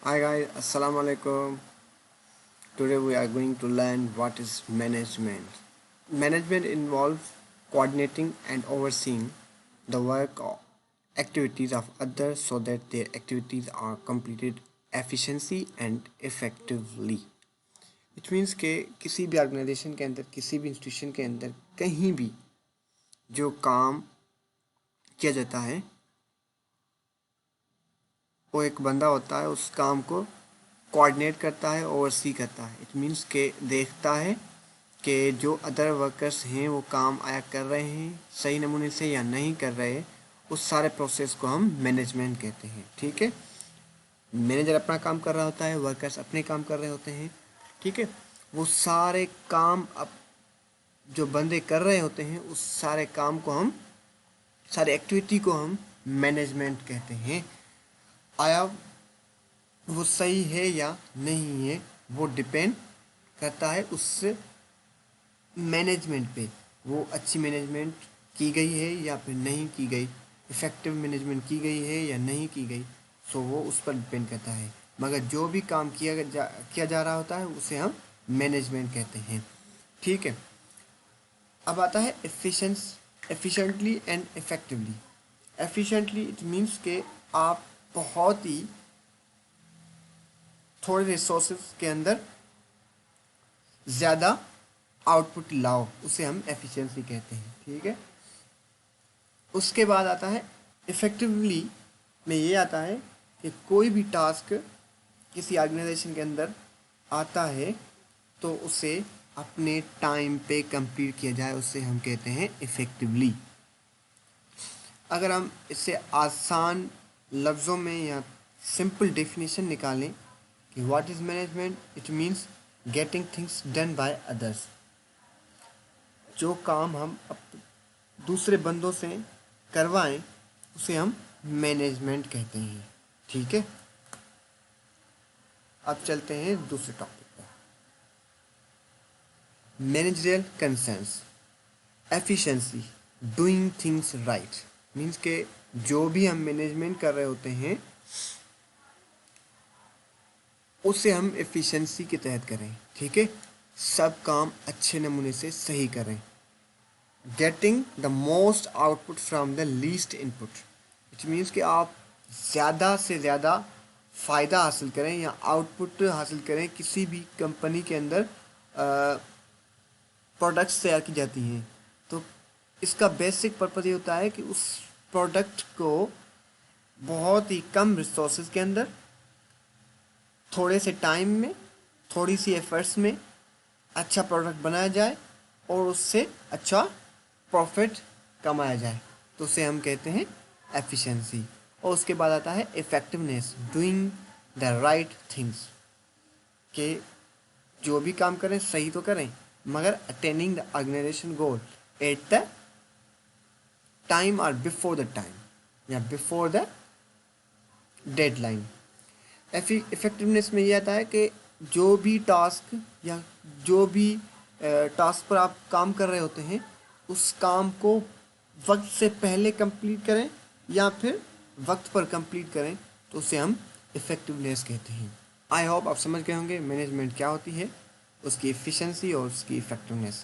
Hi guys, Assalamu alaikum. Today we are going to learn what is management. Management involves coordinating and overseeing the work or activities of others so that their activities are completed efficiency and effectively. Which means कि किसी भी organisation के अंदर, किसी भी institution के अंदर, कहीं भी जो काम किया जाता है वो एक बंदा होता है, उस काम को कोऑर्डिनेट करता है, ओवरसी करता है। इट मीन्स के देखता है कि जो अदर वर्कर्स हैं वो काम आया कर रहे हैं सही नमूने से या नहीं कर रहे। उस सारे प्रोसेस को हम मैनेजमेंट कहते हैं। ठीक है, मैनेजर अपना काम कर रहा होता है, वर्कर्स अपने काम कर रहे होते हैं। ठीक है, वो सारे काम अब जो बंदे कर रहे होते हैं उस सारे काम को हम, सारे एक्टिविटी को हम मैनेजमेंट कहते हैं। आया वो सही है या नहीं है वो डिपेंड करता है उस मैनेजमेंट पे। वो अच्छी मैनेजमेंट की गई है या फिर नहीं की गई, इफ़ेक्टिव मैनेजमेंट की गई है या नहीं की गई, सो वो उस पर डिपेंड करता है। मगर जो भी काम किया जा रहा होता है उसे हम मैनेजमेंट कहते हैं। ठीक है, अब आता है efficiently and effectively. Efficiently it means के आप बहुत ही थोड़े रिसोर्सेज के अंदर ज़्यादा आउटपुट लाओ, उसे हम एफिशिएंसी कहते हैं। ठीक है, उसके बाद आता है इफ़ेक्टिवली में ये आता है कि कोई भी टास्क किसी ऑर्गेनाइजेशन के अंदर आता है तो उसे अपने टाइम पे कंप्लीट किया जाए, उसे हम कहते हैं इफ़ेक्टिवली। अगर हम इससे आसान लफ्ज़ों में या सिंपल डेफिनेशन निकालें कि what is management, it means getting things done by others. जो काम हम दूसरे बंदों से करवाएं उसे हम मैनेजमेंट कहते हैं। ठीक है, अब चलते हैं दूसरे टॉपिक पर। Managerial concerns, efficiency, doing things right. Means के जो भी हम मैनेजमेंट कर रहे होते हैं उसे हम एफिशिएंसी के तहत करें। ठीक है, सब काम अच्छे नमूने से सही करें। Getting the most output from the least input. It means कि आप ज़्यादा से ज़्यादा फ़ायदा हासिल करें या आउटपुट हासिल करें। किसी भी कंपनी के अंदर प्रोडक्ट्स तैयार की जाती हैं तो इसका बेसिक पर्पज़ ये होता है कि उस प्रोडक्ट को बहुत ही कम रिसोर्सेज के अंदर, थोड़े से टाइम में, थोड़ी सी एफर्ट्स में अच्छा प्रोडक्ट बनाया जाए और उससे अच्छा प्रॉफिट कमाया जाए, तो उसे हम कहते हैं एफिशिएंसी। और उसके बाद आता है effectiveness, doing the right things. कि जो भी काम करें सही तो करें मगर attaining the organization goal at the time और बिफोर द टाइम या बिफोर द डेडलाइन। इफ़ेक्टिवनेस में ये आता है कि जो भी टास्क या जो भी टास्क पर आप काम कर रहे होते हैं उस काम को वक्त से पहले कंप्लीट करें या फिर वक्त पर कंप्लीट करें, तो उसे हम इफ़ेक्टिवनेस कहते हैं। आई होप आप समझ गए होंगे मैनेजमेंट क्या होती है, उसकी एफिशिएंसी और उसकी इफ़ेक्टिवनेस।